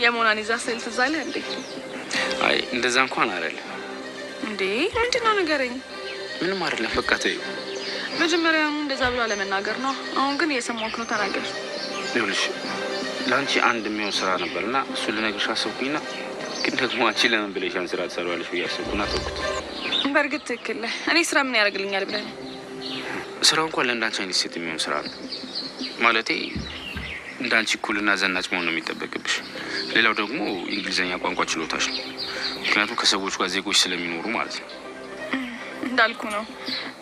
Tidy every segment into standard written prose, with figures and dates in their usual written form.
የሞናሊዛ ስዕል ትዝ አለህ እንዴ? አይ እንደዛ እንኳን አይደለም። እንዴ ምንድነው ንገረኝ። ምንም አይደለም በቃ ተይው። መጀመሪያውኑ እንደዛ ብሎ አለመናገር ነው። አሁን ግን እየሰማሁህ ነው፣ ተናገር። ይኸውልሽ ለአንቺ አንድ የሚሆን ስራ ነበርና እሱን ልነግርሽ አሰብኩኝና ግን ደግሞ አንቺ ለምን ብለሽ ያን ስራ ትሰሪዋለሽ ብዬ አሰብኩና ተውኩት። በእርግጥ ትክክል ነህ። እኔ ስራ ምን ያደርግልኛል ብለህ ነው? ስራው እንኳን ለእንዳንቺ አይነት ሴት የሚሆን ስራ ነው። ማለቴ እንዳንቺ እኩልና ዘናጭ መሆን ነው የሚጠበቅብሽ። ሌላው ደግሞ እንግሊዝኛ ቋንቋ ችሎታሽ ነው። ምክንያቱም ከሰዎች ጋር ዜጎች ስለሚኖሩ ማለት ነው። እንዳልኩ ነው።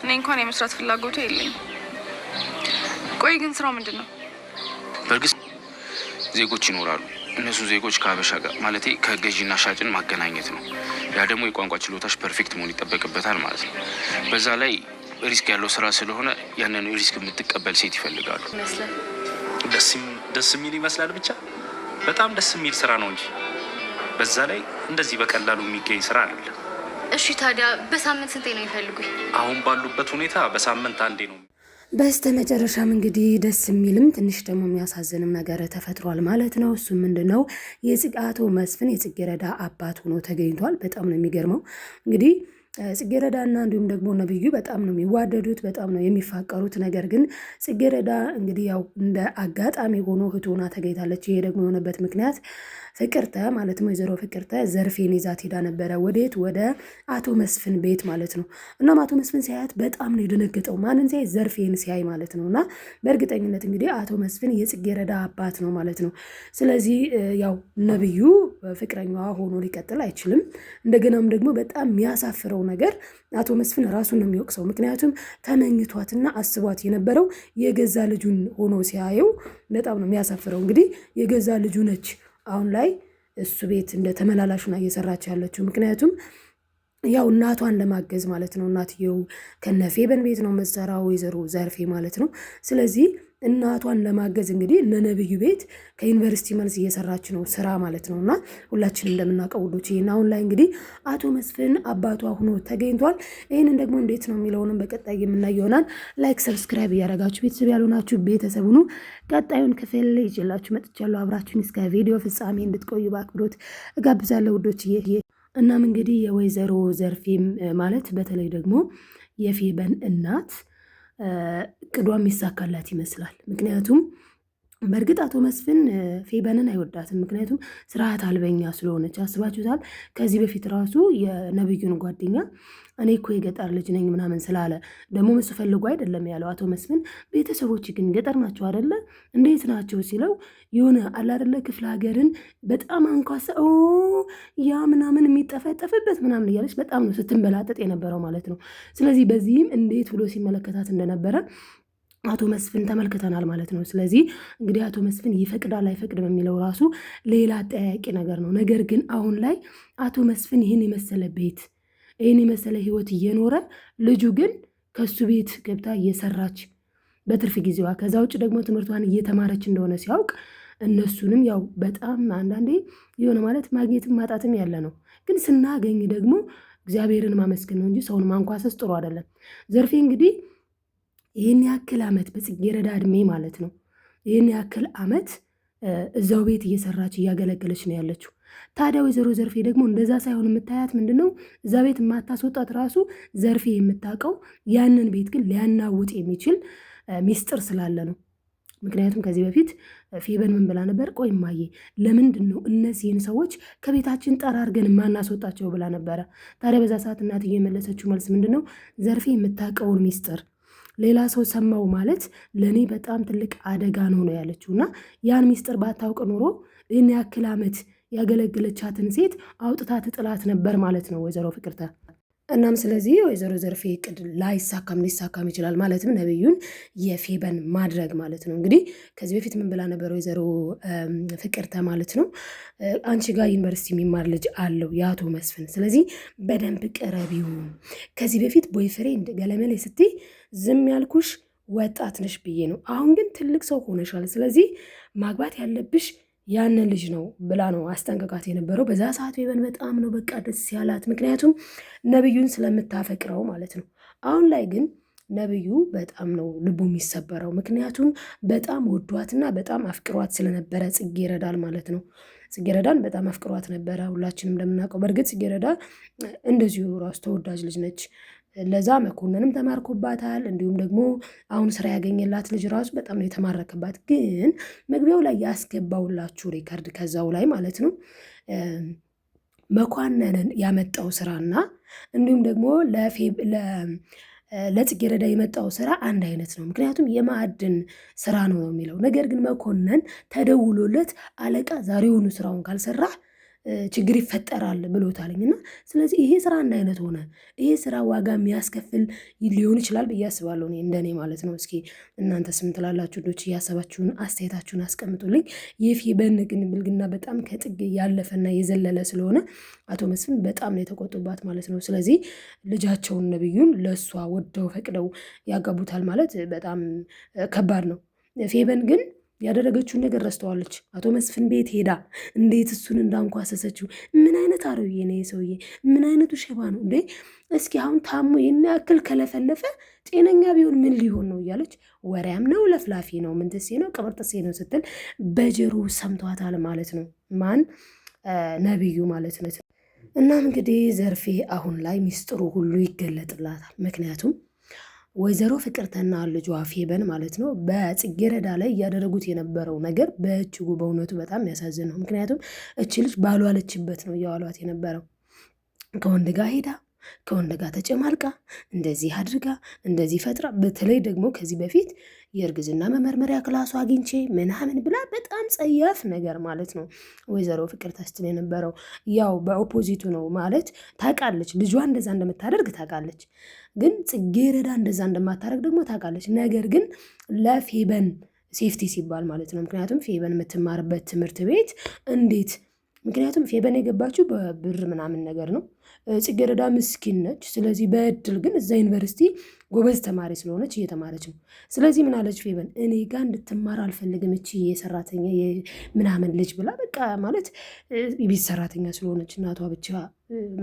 እኔ እንኳን የመስራት ፍላጎቱ የለኝም። ቆይ ግን ስራው ምንድን ነው? በእርግጥ ዜጎች ይኖራሉ። እነሱ ዜጎች ከሀበሻ ጋር ማለቴ ከገዢና ሻጭን ማገናኘት ነው። ያ ደግሞ የቋንቋ ችሎታሽ ፐርፌክት መሆን ይጠበቅበታል ማለት ነው። በዛ ላይ ሪስክ ያለው ስራ ስለሆነ ያንን ሪስክ የምትቀበል ሴት ይፈልጋሉ። ደስ የሚል ይመስላል። ብቻ በጣም ደስ የሚል ስራ ነው እንጂ በዛ ላይ እንደዚህ በቀላሉ የሚገኝ ስራ አይደለም። እሺ ታዲያ በሳምንት ስንቴ ነው የሚፈልጉኝ? አሁን ባሉበት ሁኔታ በሳምንት አንዴ ነው። በስተ መጨረሻም እንግዲህ ደስ የሚልም ትንሽ ደግሞ የሚያሳዝንም ነገር ተፈጥሯል ማለት ነው። እሱ ምንድነው አቶ መስፍን የጽጌረዳ አባት ሆኖ ተገኝቷል። በጣም ነው የሚገርመው። እንግዲህ ጽጌረዳና እንዲሁም ደግሞ ነብዩ በጣም ነው የሚዋደዱት፣ በጣም ነው የሚፋቀሩት። ነገር ግን ጽጌረዳ እንግዲህ ያው እንደ አጋጣሚ ሆኖ እህት ሆና ተገኝታለች። ይሄ ደግሞ የሆነበት ምክንያት ፍቅርተ ማለት ነው ወይዘሮ ፍቅርተ ዘርፌን ይዛት ሄዳ ነበረ። ወዴት? ወደ አቶ መስፍን ቤት ማለት ነው። እናም አቶ መስፍን ሲያያት በጣም ነው የደነገጠው። ማንን ሲያይ? ዘርፌን ሲያይ ማለት ነው። እና በእርግጠኝነት እንግዲህ አቶ መስፍን የጽጌረዳ አባት ነው ማለት ነው። ስለዚህ ያው ነብዩ ፍቅረኛዋ ሆኖ ሊቀጥል አይችልም። እንደገናም ደግሞ በጣም የሚያሳፍረው ነገር አቶ መስፍን ራሱን ነው የሚወቅሰው። ምክንያቱም ተመኝቷትና አስቧት የነበረው የገዛ ልጁን ሆኖ ሲያየው በጣም ነው የሚያሳፍረው። እንግዲህ የገዛ ልጁ ነች አሁን ላይ እሱ ቤት እንደ ተመላላሹና እየሰራች ያለችው። ምክንያቱም ያው እናቷን ለማገዝ ማለት ነው። እናትየው ከነፌበን ቤት ነው መሰራው ወይዘሮ ዘርፌ ማለት ነው። ስለዚህ እናቷን ለማገዝ እንግዲህ እነ ነብዩ ቤት ከዩኒቨርሲቲ መልስ እየሰራች ነው ስራ ማለት ነው። እና ሁላችንም እንደምናውቀው ውዶች ይሄን አሁን ላይ እንግዲህ አቶ መስፍን አባቷ ሆኖ ተገኝቷል። ይህንን ደግሞ እንዴት ነው የሚለውንም በቀጣይ የምናየው ይሆናል። ላይክ ሰብስክራይብ እያደረጋችሁ ቤተሰብ ያልሆናችሁ ቤተሰብ ሁኑ። ቀጣዩን ክፍል ይዤላችሁ መጥቻለሁ። አብራችሁን እስከ ቪዲዮ ፍጻሜ እንድትቆዩ በአክብሮት እጋብዛለሁ ውዶች። እናም እንግዲህ የወይዘሮ ዘርፌም ማለት በተለይ ደግሞ የፌበን እናት ቅዷ የሚሳካላት ይመስላል። ምክንያቱም በእርግጥ አቶ መስፍን ፌበንን አይወዳትም። ምክንያቱም ስርዓት አልበኛ ስለሆነች አስባችሁታል። ከዚህ በፊት ራሱ የነብዩን ጓደኛ እኔ እኮ የገጠር ልጅ ነኝ ምናምን ስላለ ደግሞ እሱ ፈልጎ አይደለም ያለው አቶ መስፍን። ቤተሰቦች ግን ገጠር ናቸው አይደለ? እንዴት ናቸው ሲለው የሆነ አላደለ ክፍለ ሀገርን በጣም አንኳሳ ያ ምናምን የሚጠፈጠፍበት ምናምን እያለች በጣም ነው ስትንበላጠጥ የነበረው ማለት ነው። ስለዚህ በዚህም እንዴት ብሎ ሲመለከታት እንደነበረ አቶ መስፍን ተመልክተናል ማለት ነው። ስለዚህ እንግዲህ አቶ መስፍን ይፈቅዳል አይፈቅድም የሚለው ራሱ ሌላ አጠያያቂ ነገር ነው። ነገር ግን አሁን ላይ አቶ መስፍን ይህን የመሰለ ቤት ይህን የመሰለ ህይወት እየኖረ ልጁ ግን ከሱ ቤት ገብታ እየሰራች በትርፍ ጊዜዋ ከዛ ውጭ ደግሞ ትምህርቷን እየተማረች እንደሆነ ሲያውቅ እነሱንም ያው በጣም አንዳንዴ የሆነ ማለት ማግኘትም ማጣትም ያለ ነው። ግን ስናገኝ ደግሞ እግዚአብሔርን ማመስገን ነው እንጂ ሰውን ማንኳሰስ ጥሩ አይደለም። ዘርፌ እንግዲህ ይህን ያክል ዓመት በጽጌረዳ እድሜ ማለት ነው ይህን ያክል ዓመት እዛው ቤት እየሰራች እያገለገለች ነው ያለችው። ታዲያ ወይዘሮ ዘርፌ ደግሞ እንደዛ ሳይሆን የምታያት ምንድን ነው እዛ ቤት የማታስወጣት ራሱ ዘርፌ የምታውቀው ያንን ቤት ግን ሊያናውጥ የሚችል ሚስጥር ስላለ ነው። ምክንያቱም ከዚህ በፊት ፌበን ምን ብላ ነበር? ቆይ እማዬ ለምንድን ነው እነዚህን ሰዎች ከቤታችን ጠራርገን የማናስወጣቸው ብላ ነበረ። ታዲያ በዛ ሰዓት እናትዬ የመለሰችው መልስ ምንድን ነው? ዘርፌ የምታውቀውን ሚስጥር ሌላ ሰው ሰማው ማለት ለእኔ በጣም ትልቅ አደጋ ነው ነው ያለችው። እና ያን ሚስጥር ባታውቅ ኖሮ ይህን ያክል ዓመት ያገለገለቻትን ሴት አውጥታ ትጥላት ነበር ማለት ነው ወይዘሮ ፍቅርተ። እናም ስለዚህ ወይዘሮ ዘርፌ እቅድ ላይሳካም ሊሳካም ይችላል። ማለትም ነብዩን የፌበን ማድረግ ማለት ነው። እንግዲህ ከዚህ በፊት ምን ብላ ነበር ወይዘሮ ፍቅርተ ማለት ነው? አንቺ ጋር ዩኒቨርሲቲ የሚማር ልጅ አለው የአቶ መስፍን፣ ስለዚህ በደንብ ቅረቢው። ከዚህ በፊት ቦይፍሬንድ ገለመሌ ስትይ ዝም ያልኩሽ ወጣት ነሽ ብዬ ነው። አሁን ግን ትልቅ ሰው ሆነሻል። ስለዚህ ማግባት ያለብሽ ያንን ልጅ ነው ብላ ነው አስጠንቀቃት የነበረው። በዛ ሰዓት ፌበን በጣም ነው በቃ ደስ ያላት፣ ምክንያቱም ነብዩን ስለምታፈቅረው ማለት ነው። አሁን ላይ ግን ነብዩ በጣም ነው ልቡ የሚሰበረው። ምክንያቱም በጣም ወዷትና በጣም አፍቅሯት ስለነበረ ጽጌረዳን ማለት ነው። ጽጌረዳን በጣም አፍቅሯት ነበረ፣ ሁላችንም እንደምናውቀው። በእርግጥ ጽጌረዳ እንደዚሁ ራሱ ተወዳጅ ልጅ ነች። ለዛ መኮንንም ተማርኮባታል። እንዲሁም ደግሞ አሁን ስራ ያገኘላት ልጅ ራሱ በጣም ነው የተማረከባት። ግን መግቢያው ላይ ያስገባውላችሁ ሪከርድ ከዛው ላይ ማለት ነው መኳንንን ያመጣው ስራና እንዲሁም ደግሞ ለጽጌረዳ የመጣው ስራ አንድ አይነት ነው። ምክንያቱም የማዕድን ስራ ነው የሚለው ነገር ግን መኮንን ተደውሎለት አለቃ ዛሬውኑ ስራውን ካልሰራህ ችግር ይፈጠራል ብሎታልኝና ስለዚህ ይሄ ስራ አንድ አይነት ሆነ። ይሄ ስራ ዋጋ የሚያስከፍል ሊሆን ይችላል ብዬ አስባለሁ፣ እንደኔ ማለት ነው። እስኪ እናንተ ስም ትላላችሁ? ዶች እያሰባችሁን አስተያየታችሁን አስቀምጡልኝ። የፌበን ግን ብልግና በጣም ከጥግ ያለፈና የዘለለ ስለሆነ አቶ መስፍን በጣም ነው የተቆጡባት ማለት ነው። ስለዚህ ልጃቸውን ነብዩን ለእሷ ወደው ፈቅደው ያጋቡታል ማለት በጣም ከባድ ነው። ፌበን ግን ያደረገችውን ነገር ረስተዋለች። አቶ መስፍን ቤት ሄዳ እንዴት እሱን እንዳንኳሰሰችው። ምን አይነት አረውዬ ነው የሰውዬ? ምን አይነቱ ሸባ ነው እንዴ? እስኪ አሁን ታሞ ይህን ያክል ከለፈለፈ ጤነኛ ቢሆን ምን ሊሆን ነው እያለች ወሬያም ነው ለፍላፊ ነው ምንትሴ ነው ቅብርጥሴ ነው ስትል በጀሩ ሰምቷታል ማለት ነው። ማን? ነብዩ ማለት ነው። እናም እንግዲህ ዘርፌ አሁን ላይ ሚስጥሩ ሁሉ ይገለጥላታል። ምክንያቱም ወይዘሮ ፍቅርተና ልጇ ፌበን ማለት ነው በጽጌረዳ ላይ እያደረጉት የነበረው ነገር በእጅጉ በእውነቱ በጣም ያሳዝን ነው። ምክንያቱም እች ልጅ ባልዋለችበት ነው እያዋሏት የነበረው። ከወንድ ጋር ሄዳ ከወንድ ጋር ተጨማልቃ እንደዚህ አድርጋ እንደዚህ ፈጥራ፣ በተለይ ደግሞ ከዚህ በፊት የእርግዝና መመርመሪያ ክላሱ አግኝቼ ምናምን ብላ በጣም ጸያፍ ነገር ማለት ነው ወይዘሮ ፍቅር ታስትል የነበረው። ያው በኦፖዚቱ ነው ማለት ታውቃለች፣ ልጇ እንደዛ እንደምታደርግ ታውቃለች። ግን ጽጌረዳ እንደዛ እንደማታደርግ ደግሞ ታውቃለች። ነገር ግን ለፌበን ሴፍቲ ሲባል ማለት ነው። ምክንያቱም ፌበን የምትማርበት ትምህርት ቤት እንዴት ምክንያቱም ፌበን የገባችው በብር ምናምን ነገር ነው። ጽጌረዳ ምስኪን ነች። ስለዚህ በእድል ግን እዛ ዩኒቨርሲቲ ጎበዝ ተማሪ ስለሆነች እየተማረች ነው። ስለዚህ ምን አለች ፌበን? እኔ ጋር እንድትማር አልፈልግም እቺ የሰራተኛ ምናምን ልጅ ብላ በቃ ማለት የቤት ሰራተኛ ስለሆነች እናቷ ብቻ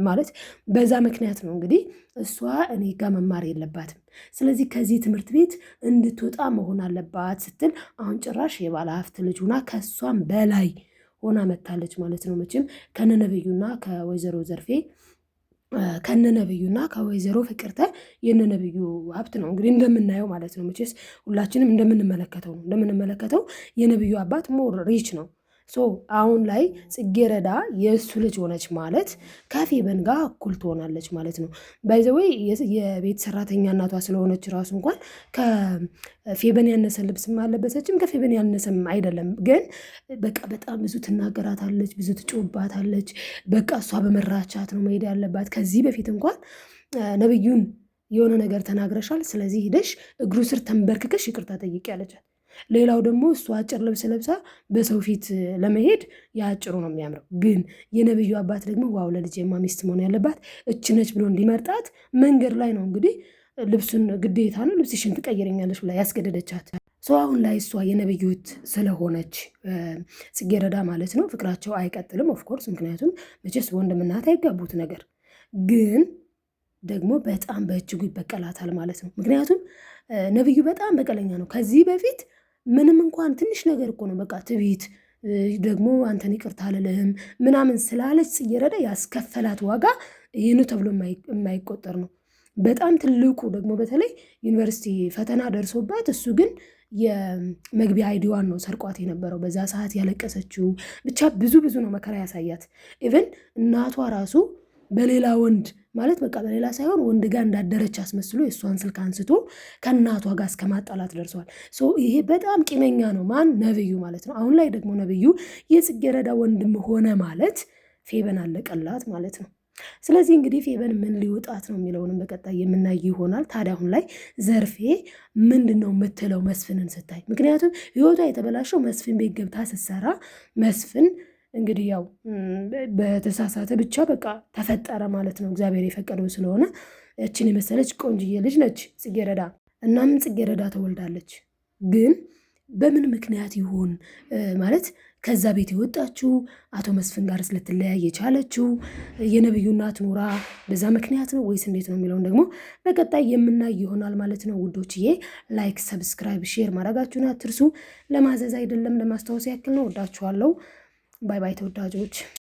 ማለት በዛ ምክንያት ነው እንግዲህ እሷ እኔ ጋር መማር የለባትም፣ ስለዚህ ከዚህ ትምህርት ቤት እንድትወጣ መሆን አለባት ስትል አሁን ጭራሽ የባለ ሀብት ልጅ ሆና ከእሷም በላይ ሆና መታለች ማለት ነው። መቼም ከነነብዩና ከወይዘሮ ዘርፌ ከነነብዩና ከወይዘሮ ፍቅርተ የነነብዩ ሀብት ነው እንግዲህ እንደምናየው ማለት ነው። መቼስ ሁላችንም እንደምንመለከተው የነብዩ አባት ሞር ሪች ነው። አሁን ላይ ጽጌረዳ የእሱ ልጅ ሆነች ማለት ከፌበን ጋር እኩል ትሆናለች ማለት ነው። ባይዘወይ የቤት ሰራተኛ እናቷ ስለሆነች ራሱ እንኳን ከፌበን ያነሰ ልብስም አለበሰችም፣ ከፌበን ያነሰም አይደለም። ግን በቃ በጣም ብዙ ትናገራታለች፣ ብዙ ትጮባታለች። በቃ እሷ በመራቻት ነው መሄድ ያለባት። ከዚህ በፊት እንኳን ነብዩን የሆነ ነገር ተናግረሻል፣ ስለዚህ ሂደሽ እግሩ ስር ተንበርክከሽ ይቅርታ ጠይቂ ያለቻት። ሌላው ደግሞ እሱ አጭር ልብስ ለብሳ በሰው ፊት ለመሄድ የአጭሩ ነው የሚያምረው። ግን የነብዩ አባት ደግሞ ዋው ለልጄማ ሚስት መሆን ያለባት እች ነች ብሎ እንዲመርጣት መንገድ ላይ ነው እንግዲህ ልብሱን ግዴታ ነው ልብስሽን ትቀይረኛለች ብላ ያስገደደቻት። አሁን ላይ እሷ የነብዩት ስለሆነች ጽጌረዳ ማለት ነው ፍቅራቸው አይቀጥልም ኦፍኮርስ። ምክንያቱም መቼስ ወንድምናት አይጋቡት ነገር ግን ደግሞ በጣም በእጅጉ ይበቀላታል ማለት ነው። ምክንያቱም ነብዩ በጣም በቀለኛ ነው። ከዚህ በፊት ምንም እንኳን ትንሽ ነገር እኮ ነው በቃ ትዕቢት ደግሞ አንተን ይቅርታ አልልህም ምናምን ስላለች ጽጌረዳ ያስከፈላት ዋጋ ይህኑ ተብሎ የማይቆጠር ነው። በጣም ትልቁ ደግሞ በተለይ ዩኒቨርሲቲ ፈተና ደርሶባት እሱ ግን የመግቢያ አይዲዋን ነው ሰርቋት የነበረው። በዛ ሰዓት ያለቀሰችው ብቻ ብዙ ነው መከራ ያሳያት። ኢቨን እናቷ ራሱ በሌላ ወንድ ማለት በቃ በሌላ ሳይሆን ወንድ ጋር እንዳደረች አስመስሎ የእሷን ስልክ አንስቶ ከእናቷ ጋር እስከ ማጣላት ደርሷል። ይሄ በጣም ቂመኛ ነው። ማን? ነብዩ ማለት ነው። አሁን ላይ ደግሞ ነብዩ የጽጌረዳ ወንድም ሆነ ማለት ፌበን አለቀላት ማለት ነው። ስለዚህ እንግዲህ ፌበን ምን ሊወጣት ነው የሚለውንም በቀጣይ የምናይ ይሆናል። ታዲያ አሁን ላይ ዘርፌ ምንድን ነው የምትለው መስፍንን ስታይ? ምክንያቱም ህይወቷ የተበላሸው መስፍን ቤት ገብታ ስትሰራ መስፍን እንግዲህ ያው በተሳሳተ ብቻ በቃ ተፈጠረ ማለት ነው። እግዚአብሔር የፈቀደው ስለሆነ እችን የመሰለች ቆንጅዬ ልጅ ነች ጽጌረዳ። እናም ጽጌረዳ ተወልዳለች። ግን በምን ምክንያት ይሆን ማለት ከዛ ቤት የወጣችው አቶ መስፍን ጋር ስለትለያየ የቻለችው የነብዩ እናት ኑራ በዛ ምክንያት ነው ወይስ እንዴት ነው የሚለውን ደግሞ በቀጣይ የምናይ ይሆናል ማለት ነው ውዶችዬ። ላይክ፣ ሰብስክራይብ፣ ሼር ማድረጋችሁን አትርሱ። ለማዘዝ አይደለም ለማስታወስ ያክል ነው። ወዳችኋለሁ። ባይ ባይ ተወዳጆች።